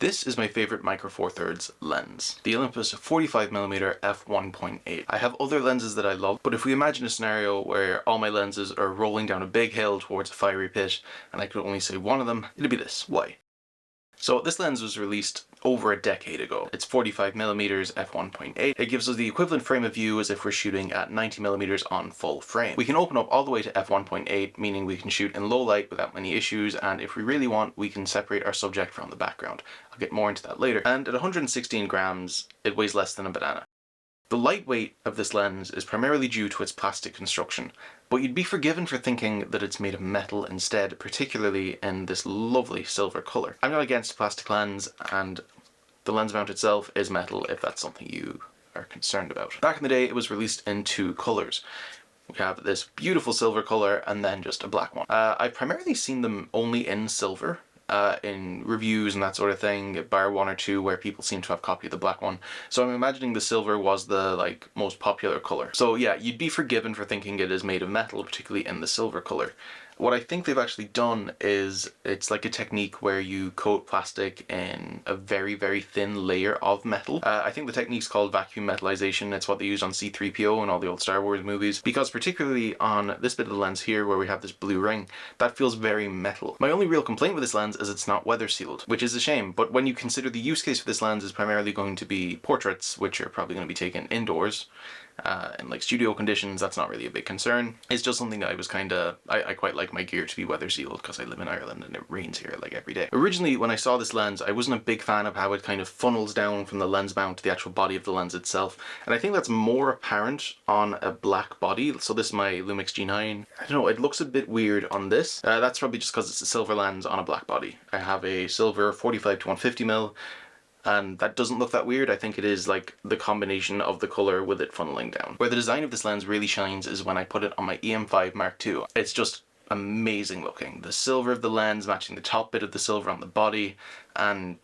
This is my favorite micro four thirds lens, the Olympus 45mm f1.8. I have other lenses that I love, but if we imagine a scenario where all my lenses are rolling down a big hill towards a fiery pit and I could only say one of them, it'd be this. Why? So this lens was released over a decade ago. It's 45mm f1.8. It gives us the equivalent frame of view as if we're shooting at 90mm on full frame. We can open up all the way to f1.8, meaning we can shoot in low light without many issues, and if we really want, we can separate our subject from the background. I'll get more into that later. And at 116 grams, it weighs less than a banana. The lightweight of this lens is primarily due to its plastic construction, but you'd be forgiven for thinking that it's made of metal instead, particularly in this lovely silver colour. I'm not against plastic lens, and the lens mount itself is metal if that's something you are concerned about. Back in the day, it was released in two colours. We have this beautiful silver colour and then just a black one. I've primarily seen them only in silver. In reviews and that sort of thing, bar one or two where people seem to have copied the black one. So I'm imagining the silver was the most popular colour. So yeah, you'd be forgiven for thinking it is made of metal, particularly in the silver colour. What I think they've actually done is it's like a technique where you coat plastic in a very, very thin layer of metal. I think the technique's called vacuum metallization. It's what they use on C-3PO and all the old Star Wars movies, because particularly on this bit of the lens here where we have this blue ring, that feels very metal. My only real complaint with this lens is it's not weather sealed, which is a shame, but when you consider the use case for this lens is primarily going to be portraits, which are probably going to be taken indoors, in like studio conditions, that's not really a big concern. It's just something that I was I quite like my gear to be weather sealed because I live in Ireland and it rains here like every day. Originally, when I saw this lens, I wasn't a big fan of how it kind of funnels down from the lens mount to the actual body of the lens itself, and I think that's more apparent on a black body. So this is my Lumix G9. I don't know, it looks a bit weird on this. That's probably just because it's a silver lens on a black body. I have a silver 45 to 150mm, and that doesn't look that weird. I think it is like the combination of the colour with it funneling down. Where the design of this lens really shines is when I put it on my EM5 Mark II. It's just amazing looking. The silver of the lens matching the top bit of the silver on the body, and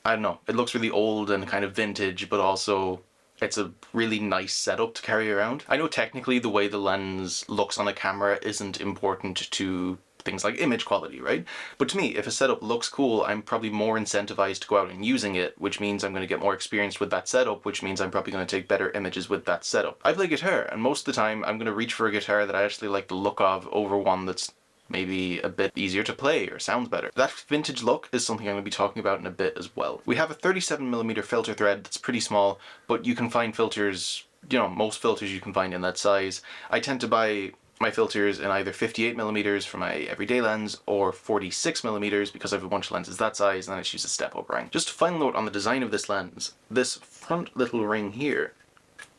I don't know, it looks really old and kind of vintage, but also it's a really nice setup to carry around. I know technically the way the lens looks on a camera isn't important to things like image quality, right? But to me, if a setup looks cool, I'm probably more incentivized to go out and using it, which means I'm going to get more experience with that setup, which means I'm probably going to take better images with that setup. I play guitar, and most of the time I'm going to reach for a guitar that I actually like the look of over one that's maybe a bit easier to play or sounds better. That vintage look is something I'm going to be talking about in a bit as well. We have a 37mm filter thread that's pretty small, but you can find filters, you know, most filters you can find in that size. I tend to buy my filters in either 58mm for my everyday lens or 46mm because I have a bunch of lenses that size and I just use a step up ring. Just a final note on the design of this lens. This front little ring here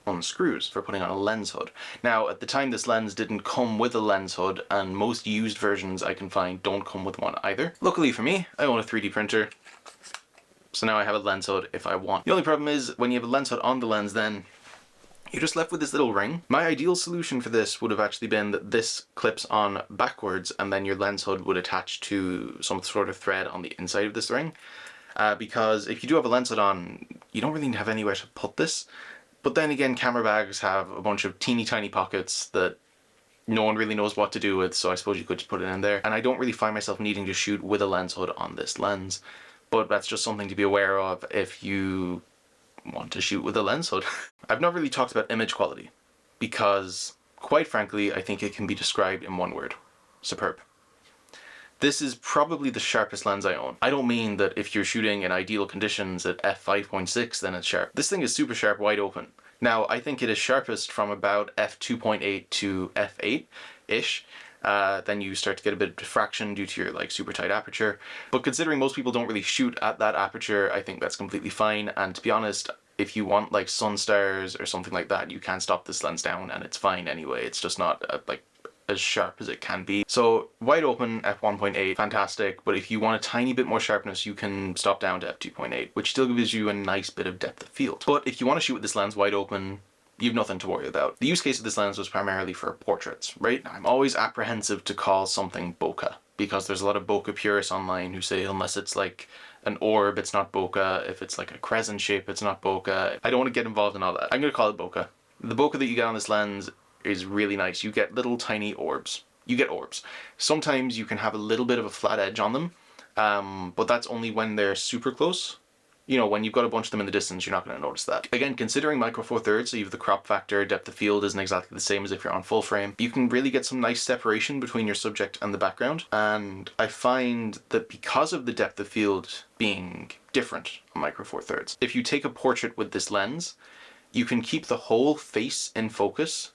unscrews for putting on a lens hood. Now, at the time this lens didn't come with a lens hood, and most used versions I can find don't come with one either. Luckily for me, I own a 3D printer, so now I have a lens hood if I want. The only problem is when you have a lens hood on the lens, then you're just left with this little ring. My ideal solution for this would have actually been that this clips on backwards and then your lens hood would attach to some sort of thread on the inside of this ring. Because if you do have a lens hood on, you don't really have anywhere to put this. But then again, camera bags have a bunch of teeny tiny pockets that no one really knows what to do with, so I suppose you could just put it in there. And I don't really find myself needing to shoot with a lens hood on this lens, but that's just something to be aware of if you want to shoot with a lens hood. I've not really talked about image quality because, quite frankly, I think it can be described in one word: superb. This is probably the sharpest lens I own. I don't mean that if you're shooting in ideal conditions at f5.6 then it's sharp. This thing is super sharp wide open. Now, I think it is sharpest from about f2.8 to f8-ish. Then you start to get a bit of diffraction due to your super tight aperture. But considering most people don't really shoot at that aperture, I think that's completely fine. And to be honest, if you want sun stars or something like that, you can stop this lens down and it's fine anyway. It's just not as sharp as it can be. So wide open f1.8, fantastic, but if you want a tiny bit more sharpness, you can stop down to f2.8, which still gives you a nice bit of depth of field. But if you want to shoot with this lens wide open, you've nothing to worry about. The use case of this lens was primarily for portraits, right? I'm always apprehensive to call something bokeh, because there's a lot of bokeh purists online who say unless it's like an orb, it's not bokeh. If it's like a crescent shape, it's not bokeh. I don't want to get involved in all that. I'm going to call it bokeh. The bokeh that you get on this lens is really nice. You get little tiny orbs. You get orbs. Sometimes you can have a little bit of a flat edge on them, but that's only when they're super close. you know, when you've got a bunch of them in the distance, you're not going to notice that. Again, considering micro four thirds, so you have the crop factor, depth of field isn't exactly the same as if you're on full frame, you can really get some nice separation between your subject and the background. And I find that because of the depth of field being different on micro four thirds, if you take a portrait with this lens, you can keep the whole face in focus,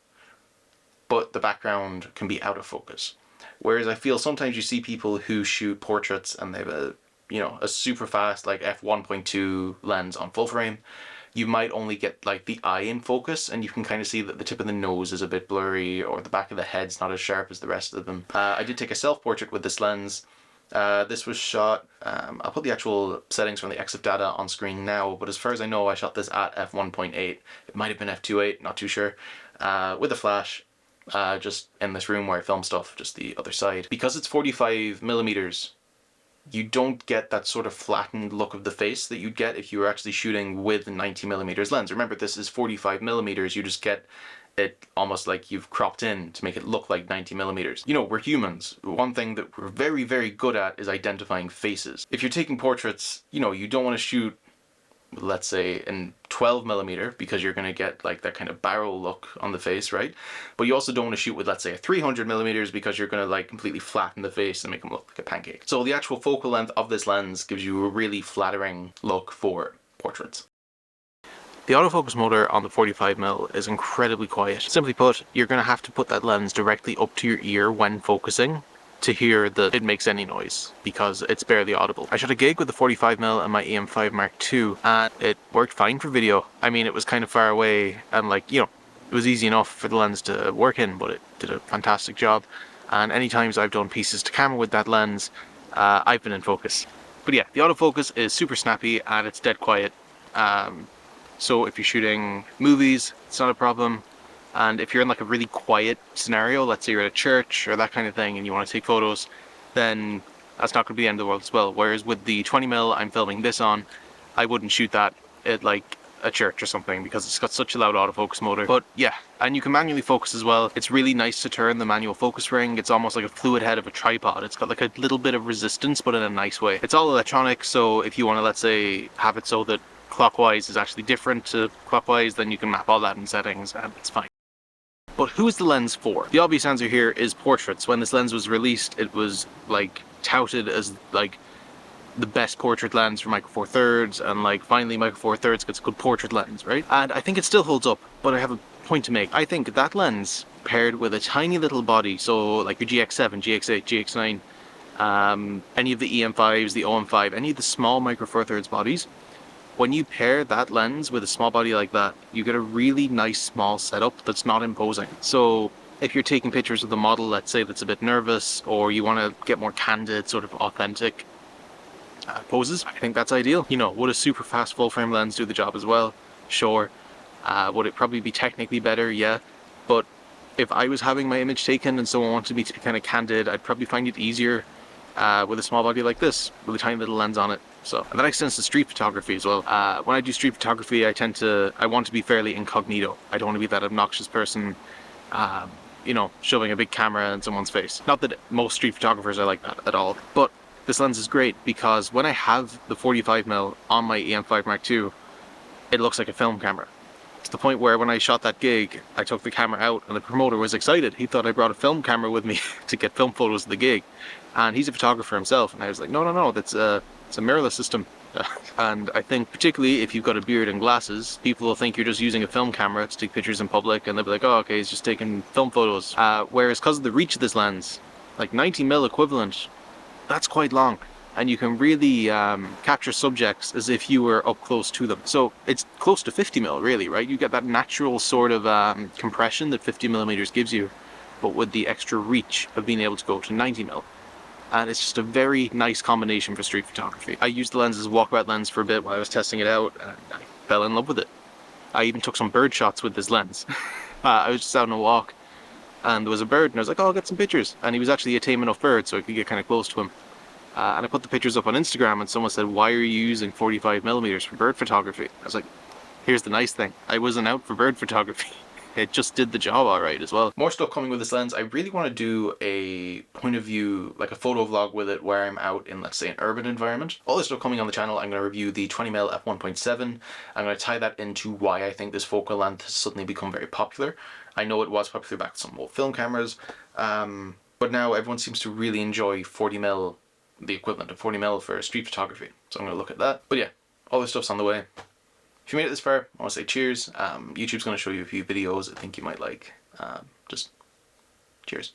but the background can be out of focus. Whereas I feel sometimes you see people who shoot portraits and they have a, you know, a super fast like F1.8 lens on full frame, you might only get like the eye in focus, and you can kind of see that the tip of the nose is a bit blurry, or the back of the head's not as sharp as the rest of them. I did take a self-portrait with this lens. This was shot, I'll put the actual settings from the EXIF data on screen now, but as far as I know, I shot this at f1.8. It might have been f2.8, not too sure, with a flash, just in this room where I film stuff, just the other side. Because it's 45mm, you don't get that sort of flattened look of the face that you'd get if you were actually shooting with 90mm lens. Remember, this is 45mm, you just get it almost like you've cropped in to make it look like 90mm. You know, we're humans. One thing that we're very, very good at is identifying faces. If you're taking portraits, you know, you don't want to shoot, let's say, in 12mm because you're going to get like that kind of barrel look on the face, right? But you also don't want to shoot with, let's say, a 300mm because you're going to like completely flatten the face and make them look like a pancake. So the actual focal length of this lens gives you a really flattering look for portraits. The autofocus motor on the 45mm is incredibly quiet. Simply put, you're going to have to put that lens directly up to your ear when focusing to hear that it makes any noise, because it's barely audible. I shot a gig with the 45mm and my EM5 Mark II, and it worked fine for video. I mean, it was kind of far away, and like, you know, it was easy enough for the lens to work in, but it did a fantastic job. And any times I've done pieces to camera with that lens, I've been in focus. But yeah, the autofocus is super snappy and it's dead quiet. So if you're shooting movies, it's not a problem. And if you're in like a really quiet scenario, let's say you're at a church or that kind of thing and you want to take photos, then that's not going to be the end of the world as well. Whereas with the 20mm I'm filming this on, I wouldn't shoot that at like a church or something because it's got such a loud autofocus motor. But yeah, and you can manually focus as well. It's really nice to turn the manual focus ring. It's almost like a fluid head of a tripod. It's got like a little bit of resistance, but in a nice way. It's all electronic, so if you want to, let's say, have it so that clockwise is actually different to clockwise, then you can map all that in settings and it's fine. But who is the lens for? The obvious answer here is portraits. When this lens was released, it was like touted as like the best portrait lens for micro four thirds, and like finally micro four thirds gets a good portrait lens, right? And I think it still holds up, but I have a point to make. I think that lens paired with a tiny little body, so like your GX7, GX8, GX9, any of the EM5s, the OM5, any of the small micro four thirds bodies, when you pair that lens with a small body like that, you get a really nice small setup that's not imposing. So if you're taking pictures with a model, let's say, that's a bit nervous, or you want to get more candid, sort of authentic poses, I think that's ideal. You know, would a super fast full frame lens do the job as well? Sure. Would it probably be technically better? Yeah. But if I was having my image taken and someone wanted me to be kind of candid, I'd probably find it easier with a small body like this, with a tiny little lens on it. So, and that extends to street photography as well. When I do street photography, I want to be fairly incognito. I don't want to be that obnoxious person, you know, shoving a big camera in someone's face. Not that most street photographers are like that at all, but this lens is great because when I have the 45mm on my EM5 Mark II, it looks like a film camera. To the point where when I shot that gig, I took the camera out and the promoter was excited. He thought I brought a film camera with me to get film photos of the gig. And he's a photographer himself, and I was like, no, that's it's a mirrorless system. And I think particularly if you've got a beard and glasses, people will think you're just using a film camera to take pictures in public, and they'll be like, oh, okay, he's just taking film photos. Whereas because of the reach of this lens, like 90mm equivalent, that's quite long. And you can really capture subjects as if you were up close to them. So it's close to 50mm really, right? You get that natural sort of compression that 50mm gives you, but with the extra reach of being able to go to 90mm. And it's just a very nice combination for street photography. I used the lens as a walkabout lens for a bit while I was testing it out, and I fell in love with it. I even took some bird shots with this lens. I was just out on a walk, and there was a bird, and I was like, oh, I'll get some pictures. And he was actually a tame enough bird, so I could get kind of close to him. And I put the pictures up on Instagram, and someone said, why are you using 45mm for bird photography? I was like, here's the nice thing. I wasn't out for bird photography. it just did the job alright as well. More stuff coming with this lens. I really want to do a point of view, like a photo vlog with it where I'm out in, let's say, an urban environment. All this stuff coming on the channel. I'm going to review the 20mm f1.7. I'm going to tie that into why I think this focal length has suddenly become very popular. I know it was popular back with some old film cameras, but now everyone seems to really enjoy 40mm, the equivalent of 40mm for street photography. So I'm going to look at that. But yeah, all this stuff's on the way. If you made it this far, I want to say cheers. YouTube's going to show you a few videos I think you might like. Just cheers.